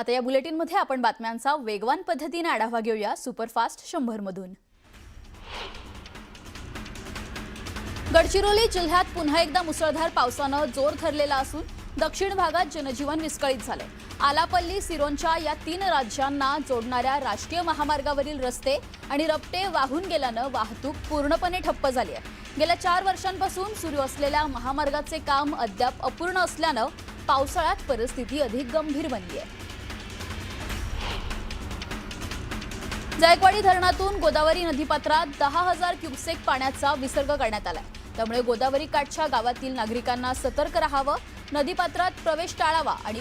आता या बुलेटिनमध्ये आपण बातम्यांचा वेगवान पद्धतीने आढावा घेऊया सुपरफास्ट 100 मधून। गडचिरोली जिल्ह्यात पुन्हा एकदा मुसळधार पावसाने जोर धरलेला असून दक्षिण भागात जनजीवन विस्कळीत झाले। आलापल्ली सिरोंचा या 3 राज्यांना जोडणाऱ्या राष्ट्रीय महामार्गावरील रस्ते आणि रस्ते वाहून गेल्याने वाहतूक पूर्णपणे ठप्प झाली आहे। गेल्या 4 वर्षांपासून सुरू असलेल्या महामार्गाचे काम अद्याप अपूर्ण असल्याने पावसाळ्यात परिस्थिती अधिक गंभीर बनली आहे। जायकवाडी धरणातून गोदावरी नदीपात्रात 10,000 क्युसेक पाण्याचा विसर्ग करण्यात आला। त्यामुळे गोदावरी काठच्या गावातील नागरिकांना सतर्क राहावे, नदीपात्रात प्रवेश टाळावा आणि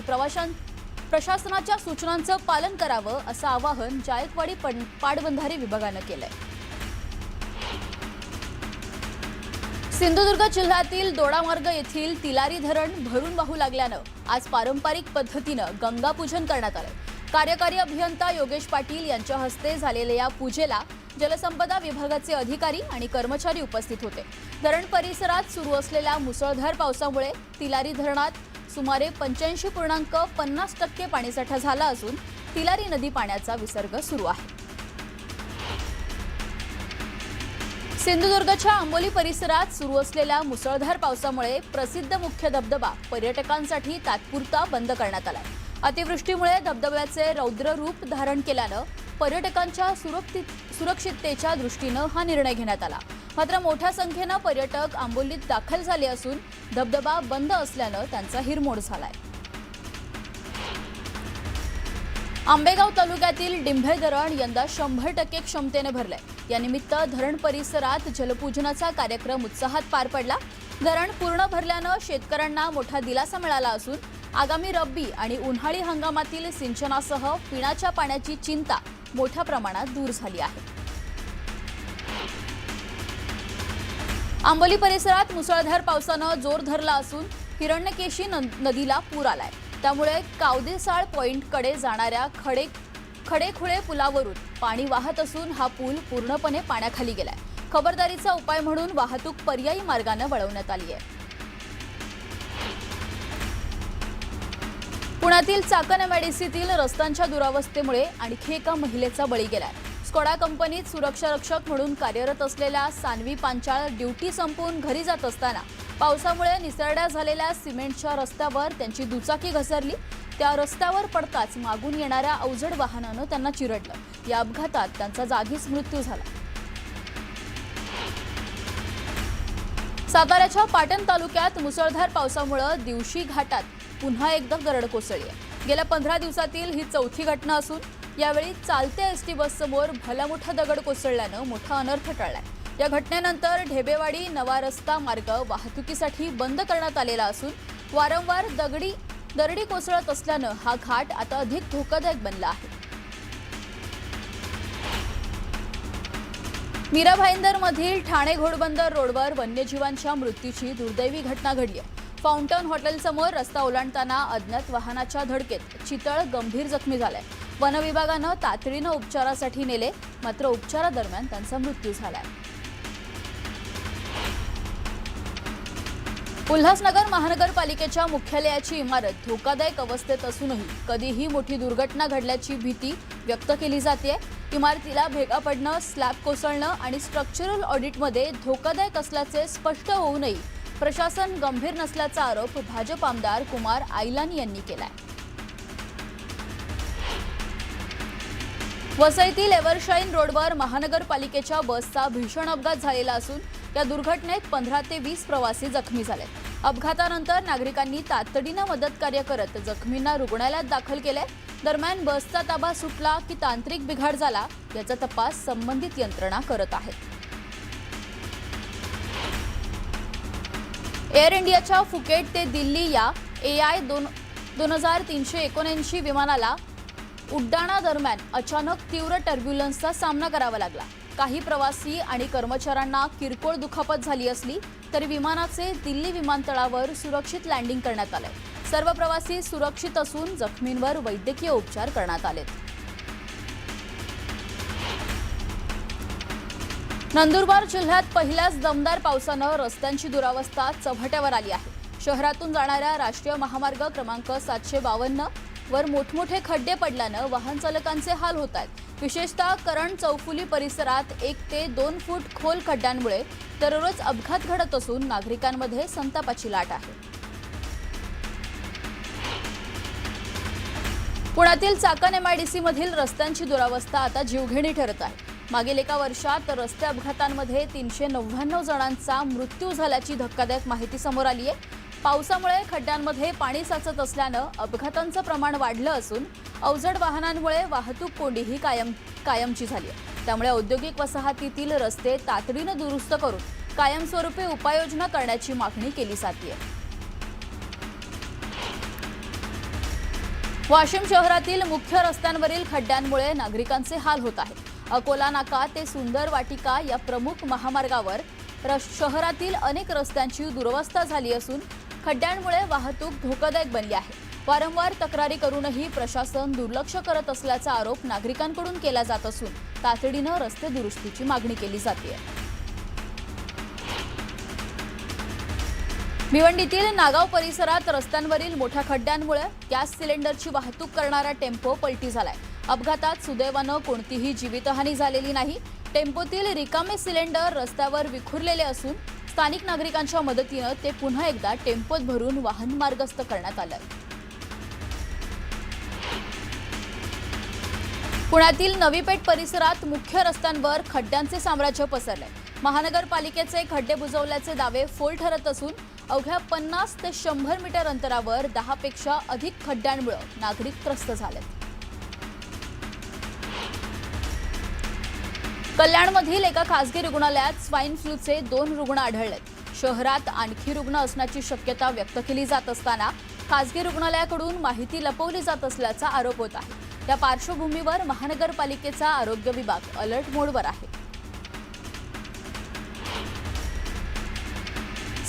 प्रशासनाच्या सूचनांचे पालन करावे असं आवाहन जायकवाडी पाटबंधारे विभागाने केलंय। सिंधुदुर्ग जिल्ह्यातील दोडामार्ग येथील तिलारी धरण भरून वाहू लागल्याने आज पारंपरिक पद्धतीने गंगापूजन करण्यात आले। कार्यकारी अभियंता योगेश पाटील यांच्या हस्ते झालेल्या या पूजेला जलसंपदा विभागाचे अधिकारी आणि कर्मचारी उपस्थित होते। धरण परिसरात सुरू असलेल्या मुसळधार पावसामुळे तिलारी धरणात सुमारे 85.50% पाणीसाठा झाला असून तिलारी नदी पाण्याचा विसर्ग सुरू आहे। सिंधुदुर्गच्या आंबोली परिसरात सुरू असलेल्या मुसळधार पावसामुळे प्रसिद्ध मुख्य धबधबा पर्यटकांसाठी तात्पुरता बंद करण्यात आला। अतिवृष्टीमुळे धबधब्याचे रौद्र रूप धारण केल्याने पर्यटकांच्या सुरक्षिततेच्या दृष्टीने हा निर्णय घेण्यात आला। मात्र मोठ्या संख्येने पर्यटक आंबोलीत दाखल झाले असून धबधबा बंद असल्याने त्यांचा हिरमोड झालाय। आंबेगाव तालुक्यातील डिंभे धरण यंदा 100% क्षमतेने भरले। यानिमित्त धरण परिसरात जलपूजनाचा कार्यक्रम उत्साहात पार पडला। धरण पूर्ण भरल्याने शेतकऱ्यांना मोठा दिलासा मिळाला असून आगामी रब्बी आणि उन्हाळी हंगामातील सिंचनासह पिण्याच्या पाण्याची चिंता मोठ्या प्रमाणात दूर झाली आहे। आंबोली परिसरात मुसळधार पावसाने जोर धरला असून हिरण्यकेशी नदीला पूर आलाय। त्यामुळे कावदेसाळ पॉइंटकडे जाणाऱ्या खडेखुळे पुलावरून पाणी वाहत असून हा पूल पूर्णपणे पाण्याखाली गेलाय। खबरदारीचा उपाय म्हणून वाहतूक पर्यायी मार्गाने वळवण्यात आली आहे। पुण्यातील चाकण एमआयडीसीतील रस्त्यांच्या दुरावस्थेमुळे आणखी एका महिलेचा बळी गेलाय। स्कोडा कंपनीत सुरक्षा रक्षक म्हणून कार्यरत असलेल्या सानवी पांचाळ ड्युटी संपवून घरी जात असताना पावसामुळे निसरड्या झालेल्या सिमेंटच्या रस्त्यावर त्यांची दुचाकी घसरली। त्या रस्त्यावर पडताच मागून येणाऱ्या अवजड वाहनाने त्यांना चिरडलं। या अपघातात त्यांचा जागीच मृत्यू झाला। साताऱ्याच्या पाटण तालुक्यात मुसळधार पावसामुळे दिवशी घाटात पुन्हा एकदा दरड कोसळली आहे। गेल्या 15 दिवसातील ही चौथी घटना असून यावेळी चालत्या एसटी बससमोर भला मोठा दगड कोसळल्याने मोठा अनर्थ टळलाय। या घटनेनंतर ढेबेवाडी नवा रस्ता मार्ग वाहतुकीसाठी बंद करण्यात आलेला असून वारंवार दरडी कोसळत असल्याने हा घाट आता अधिक धोकादायक बनला आहे। मीरा भाईंदरमधील ठाणे घोडबंदर रोडवर वन्यजीवांच्या मृत्यूची दुर्दैवी घटना घडली आहे। फाउंटन हॉटेलसमोर रस्ता ओलांडताना अज्ञात वाहनाच्या धडकेत चितळ गंभीर जखमी झालाय। वन विभागाने तातडीने उपचारासाठी नेले, मात्र उपचारादरम्यान त्यांचा मृत्यू झालाय। उल्हासनगर महानगरपालिकेच्या मुख्यालयाची इमारत धोकादायक अवस्थेत असूनही कधीही मोठी दुर्घटना घडल्याची भीती व्यक्त केली जाते। इमारतीला भेगा पडणं, स्लॅब कोसळणं आणि स्ट्रक्चरल ऑडिटमध्ये धोकादायक असल्याचे स्पष्ट होऊनही प्रशासन गंभीर नसल्याचा आरोप भाजप आमदार कुमार आयलानी यांनी केलाय। वसईतील एव्हरशाईन रोडवर महानगरपालिकेच्या बसचा भीषण अपघात झालेला असून या दुर्घटनेत 15 ते 20 प्रवासी जखमी झाले। अपघातानंतर नागरिकांनी तातडीने मदतकार्य करत जखमींना रुग्णालयात दाखल केले। दरम्यान बसचा ताबा सुटला की तांत्रिक बिघाड झाला याचा तपास संबंधित यंत्रणा करत आहेत। एअर इंडियाच्या फुकेट ते दिल्ली या AI 2379 विमानाला उड्डाणादरम्यान अचानक तीव्र टर्ब्युलन्सचा सामना करावा लागला। काही प्रवासी आणि कर्मचाऱ्यांना किरकोळ दुखापत झाली असली तरी विमानाचे दिल्ली विमानतळावर सुरक्षित लँडिंग करण्यात आले। सर्व प्रवासी सुरक्षित असून जखमींवर वैद्यकीय उपचार करण्यात आले। नंदुरबार जिल्ह्यात पहिल्याच दमदार पावसाने रस्त्यांची दुरावस्था चव्हाट्यावर आली आहे। शहरातून जाणाऱ्या राष्ट्रीय महामार्ग क्रमांक 752 वर मोठमोठे खड्डे पडल्यानं वाहन चालकांचे हाल होत आहेत। विशेषतः करण चौफुली परिसरात 1 ते 2 फूट खोल खड्ड्यांमुळे दररोज अपघात घडत असून नागरिकांमध्ये संतापाची लाट आहे। पुण्यातील चाकण MIDC मधील रस्त्यांची दुरावस्था आता जीवघेणी ठरत आहे। मागील एका वर्षात रस्ते अपघातांमध्ये 399 जणांचा मृत्यू झाल्याची धक्कादायक माहिती समोर आली आहे। पावसामुळे खड्ड्यांमध्ये पाणी साचत असल्यानं अपघातांचं प्रमाण वाढलं असून अवजड वाहनांमुळे वाहतूक कोंडीही कायमची झाली आहे। त्यामुळे औद्योगिक वसाहतीतील रस्ते तातडीनं दुरुस्त करून कायमस्वरूपी उपाययोजना करण्याची मागणी केली जाते। वाशिम शहरातील मुख्य रस्त्यांवरील खड्ड्यांमुळे नागरिकांचे हाल होत आहेत। अकोला नाका ते सुंदर वाटिका या प्रमुख महामार्गावर शहरातील अनेक रस्त्यांची दुरवस्था झाली असून खड्ड्यांमुळे वाहतूक धोकादायक बनली आहे। वारंवार तक्रारी करूनही प्रशासन दुर्लक्ष करत असल्याचा आरोप नागरिकांकडून केला जात असून तातडीनं रस्ते दुरुस्तीची मागणी केली जाते। भिवंडीतील नागाव परिसरात रस्त्यांवरील मोठ्या खड्ड्यांमुळे गॅस सिलेंडरची वाहतूक करणारा टेम्पो पलटी झालाय। अपघातात सुदैवानं कोणतीही जीवितहानी झालेली नाही। टेम्पोतील रिकामे सिलेंडर रस्त्यावर विखुरलेले असून स्थानिक नागरिकांच्या मदतीनं ते पुन्हा एकदा टेम्पोत भरून वाहन मार्गस्थ करण्यात आलं। पुण्यातील नवी पेठ परिसरात मुख्य रस्त्यांवर खड्ड्यांचे साम्राज्य पसरले। महानगरपालिकेचे खड्डे बुजवल्याचे दावे फोल ठरत असून अवघ्या 50 ते 100 मीटर अंतरावर 10 पेक्षा अधिक खड्ड्यांमुळे नागरिक त्रस्त झालेत। कल्याणमधील एका खासगी रुग्णालयात स्वाईन फ्लूचे 2 रुग्ण आढळलेत। शहरात आणखी रुग्ण असण्याची शक्यता व्यक्त केली जात असताना खासगी रुग्णालयाकडून माहिती लपवली जात असल्याचा आरोप होत आहे। त्या पार्श्वभूमीवर महानगरपालिकेचा आरोग्य विभाग अलर्ट मोडवर आहे।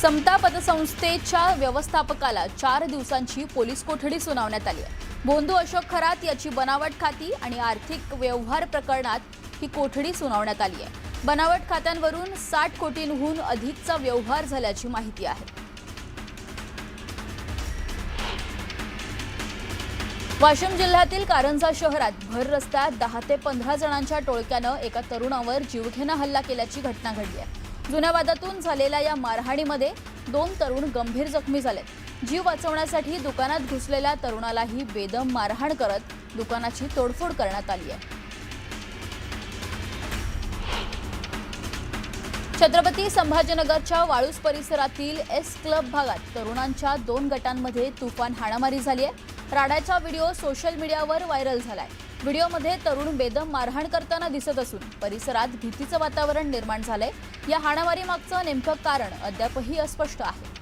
समता पतसंस्थेच्या व्यवस्थापकाला 4 दिवसांची पोलीस कोठडी सुनावण्यात आली आहे। बोंधू अशोक खरात याची बनावट खाती आणि आर्थिक व्यवहार प्रकरणात ही कोठडी सुनावण्यात आली आहे। बनावट खात्यांवरून 60 कोटींहून अधिकचा व्यवहार झाल्याची माहिती आहे। वाशिम जिल्ह्यातील कारंजा शहरात भर रस्त्यात 10 ते 15 जणांच्या टोळक्यानं एका तरुणावर जीवघेणा हल्ला केल्याची घटना घडली आहे। जुन्या वादातून झालेल्या या मारहाणीमध्ये 2 तरुण गंभीर जखमी झालेत। जीव वाचवण्यासाठी दुकानात घुसलेल्या तरुणालाही बेदम मारहाण करत दुकानाची तोडफोड करण्यात आली आहे। छत्रपती संभाजीनगरच्या वाळूस परिसरातील एस क्लब भागात तरुणांच्या 2 गटांमध्ये तुफान हाणामारी झाली आहे। राडाचा व्हिडिओ सोशल मीडियावर व्हायरल झालाय। व्हिडिओमध्ये तरुण बेदम मारहाण करताना दिसत असून परिसरात भीतीचं वातावरण निर्माण झालंय। या हाणामारीमागचं नेमकं कारण अद्यापही अस्पष्ट आहे।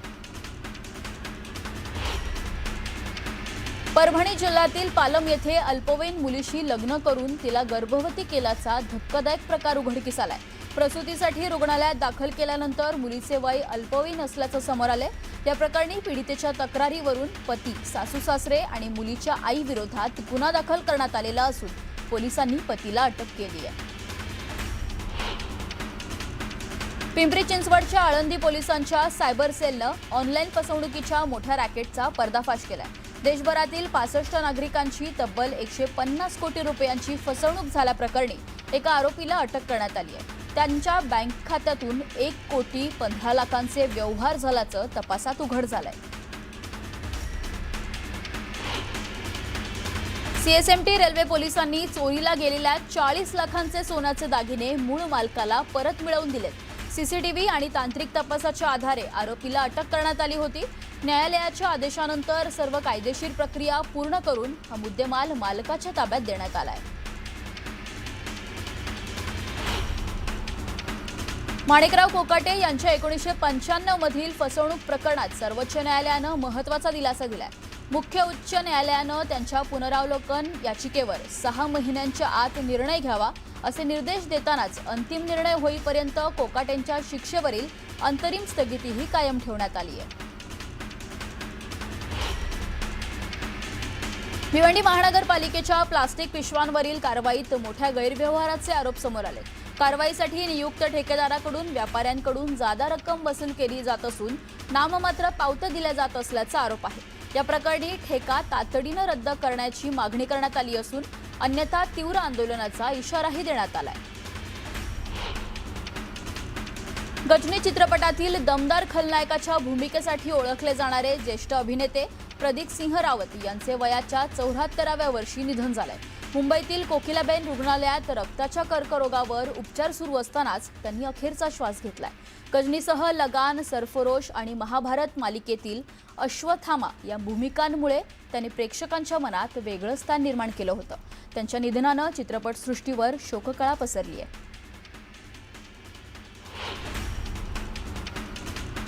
परभणी जिल्ह्यातील पालम येथे अल्पवयीन मुलीशी लग्न करून तिला गर्भवती केल्याचा धक्कादायक प्रकार उघडकीस आलाय। प्रसूतीसाठी रुग्णालयात दाखल केल्यानंतर मुलीचे वय अल्पवयीन असल्याचं समोर आलंय। या प्रकरणी पीडितेच्या तक्रारीवरून पती, सासू-सासरे आणि मुलीच्या आई विरोधात गुन्हा दाखल करण्यात आलेला असून पोलिसांनी पतीला अटक केली आहे। पिंपरी चिंचवडच्या आळंदी पोलिसांच्या सायबर सेलनं ऑनलाईन फसवणुकीच्या मोठ्या रॅकेटचा पर्दाफाश केलाय। देशभरातील 65 नागरिकांची तब्बल 150 कोटी रुपयांची फसवणूक झाल्याप्रकरणी एका आरोपीला अटक करण्यात आली आहे। त्यांच्या बँक खात्यातून 1 कोटी 15 लाखांचे व्यवहार झाल्याचं तपासात उघड झालंय। CSMT रेल्वे पोलिसांनी चोरीला गेलेल्या 40 लाखांचे सोन्याचे दागिने मूळ मालकाला परत मिळवून दिलेत। CCTV आणि तांत्रिक तपासाच्या आधारे आरोपीला अटक करण्यात आली होती। न्यायालयाच्या आदेशानंतर सर्व कायदेशीर प्रक्रिया पूर्ण करून हा मुद्देमाल मालकाच्या ताब्यात देण्यात आलाय। माणिकराव कोकाटे यांच्या 1995 मधील फसवणूक प्रकरणात सर्वोच्च न्यायालयानं महत्त्वाचा दिलासा दिलाय। मुख्य उच्च न्यायालयानं त्यांच्या पुनरावलोकन याचिकेवर 6 महिन्यांच्या आत निर्णय घ्यावा असे निर्देश देतानाच अंतिम निर्णय होईपर्यंत कोकाटेंच्या शिक्षेवरील अंतरिम स्थगितीही कायम ठेवण्यात आली आहे। भिवंडी महानगरपालिकेच्या प्लास्टिक पिशव्यांवरील कारवाईत मोठ्या गैरव्यवहाराचे आरोप समोर आले। कारवाईसाठी नियुक्त ठेकेदाराकडून व्यापाऱ्यांकडून जादा रक्कम वसूल केली जात असून नाममात्र पावत्या दिल्या जात असल्याचा आरोप आहे। या प्रकरणी ठेका तातडीनं रद्द करण्याची मागणी करण्यात आली असून अन्यथा तीव्र आंदोलनाचा इशाराही देण्यात आलाय। गजनी चित्रपटातील दमदार खलनायकाच्या भूमिकेसाठी ओळखले जाणारे ज्येष्ठ अभिनेते प्रदीप सिंह रावत यांचे वयाच्या 74व्या वर्षी निधन झाले। मुंबईतील कोकिलाबेन रुग्णालयात रक्ताच्या कर्करोगावर उपचार सुरू असतानाच त्यांनी अखेरचा श्वास घेतलाय। गजनीसह लगान, सरफरोश आणि महाभारत मालिकेतील अश्वथामा या भूमिकांमुळे त्यांनी प्रेक्षकांच्या मनात वेगळं स्थान निर्माण केलं होतं। त्यांच्या निधनानं चित्रपटसृष्टीवर शोककळा पसरली आहे।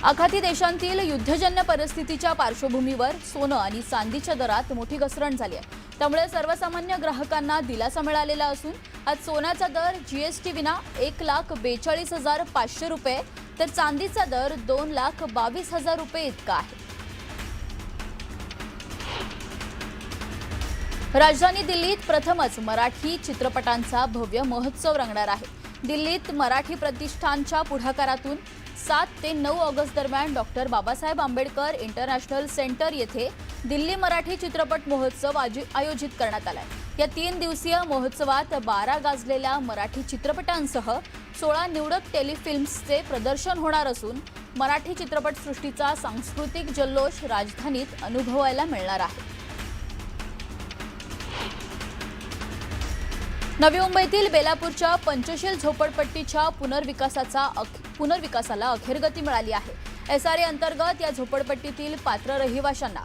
आखाती देशांतील युद्धजन्य परिस्थितीच्या पार्श्वभूमीवर सोनं आणि चांदीच्या दरात मोठी घसरण झाली आहे। त्यामुळे सर्वसामान्य ग्राहकांना दिलासा मिळालेला असून आज सोन्याचा दर जीएसटी विना 1,42,500 रुपये तर चांदीचा दर 2,22,000 रुपये इतका आहे। राजधानी दिल्लीत प्रथमच मराठी चित्रपटांचा भव्य महोत्सव रंगणार आहे। दिल्लीत मराठी प्रतिष्ठानच्या पुढाकारातून 7 ते 9 ऑगस्ट दरम्यान doctor Babasaheb Ambedkar international centre येथे दिल्ली मराठी चित्रपट महोत्सव आयोजित करण्यात आलाय। या 3 दिवसीय महोत्सवात 12 गाजलेल्या मराठी चित्रपटांसह 16 निवडक टेलिफिल्म्सचे प्रदर्शन होणार असून मराठी चित्रपटसृष्टीचा सांस्कृतिक जल्लोष राजधानीत अनुभवायला मिळणार आहे। नवी मुंबईतील बेलापूरच्या पंचशील झोपडपट्टीच्या पुनर्विकासाला अखेरगती मिळाली आहे। एसआरए अंतर्गत या झोपडपट्टीतील पात्र रहिवाशांना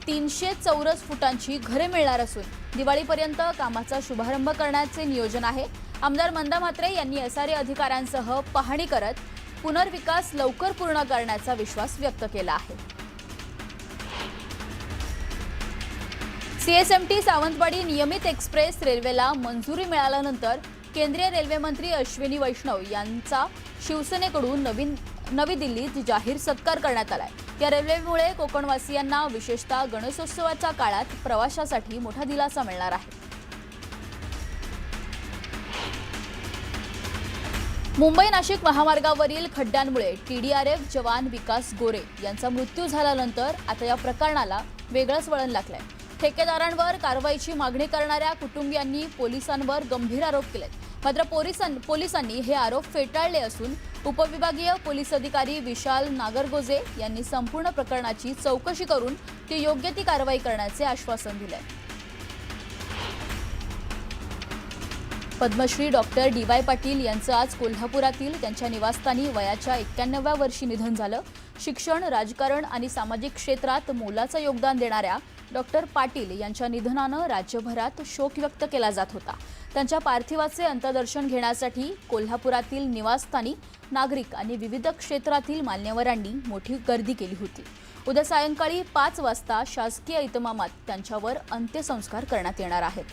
300 चौरस फुटांची घरे मिळणार असून दिवाळीपर्यंत कामाचा शुभारंभ करण्याचे नियोजन आहे। आमदार मंदा म्हात्रे यांनी एसआरए अधिकाऱ्यांसह पाहणी करत पुनर्विकास लवकर पूर्ण करण्याचा विश्वास व्यक्त केला आहे। सीएसएमटी सावंतवाडी नियमित एक्सप्रेस रेल्वेला मंजुरी मिळाल्यानंतर केंद्रीय रेल्वे मंत्री अश्विनी वैष्णव यांचा शिवसेनेकडून नवी दिल्लीत जाहीर सत्कार करण्यात आलाय। या रेल्वेमुळे कोकणवासियांना विशेषतः गणेशोत्सवाच्या काळात प्रवासासाठी मोठा दिलासा मिळणार आहे। मुंबई नाशिक महामार्गावरील खड्ड्यांमुळे टीडीआरएफ जवान विकास गोरे यांचा मृत्यू झाल्यानंतर आता या प्रकरणाला वेगळंच वळण लागलंय। ठेकेदारांवर कारवाईची मागणी करणाऱ्या कुटुंबियांनी पोलिसांवर गंभीर आरोप केलेत। मात्र पोलिसांनी हे आरोप फेटाळले असून उपविभागीय पोलीस अधिकारी विशाल नागरगोजे यांनी संपूर्ण प्रकरणाची चौकशी करून ती योग्य ती कारवाई करण्याचे आश्वासन दिले। Padmashri doctor DY. पाटील यांचं आज कोल्हापुरातील त्यांच्या निवासस्थानी वयाच्या 91व्या वर्षी निधन झालं। शिक्षण, राजकारण आणि सामाजिक क्षेत्रात मोलाचं योगदान देणाऱ्या डॉक्टर पाटील यांच्या निधनानं राज्यभरात शोक व्यक्त केला जात होता। त्यांच्या पार्थिवाचे अंत्यदर्शन घेण्यासाठी कोल्हापुरातील निवासस्थानी नागरिक आणि विविध क्षेत्रातील मान्यवरांनी मोठी गर्दी केली होती। उद्या सायंकाळी 5 वाजता शासकीय इतमामात त्यांच्यावर अंत्यसंस्कार करण्यात येणार आहेत।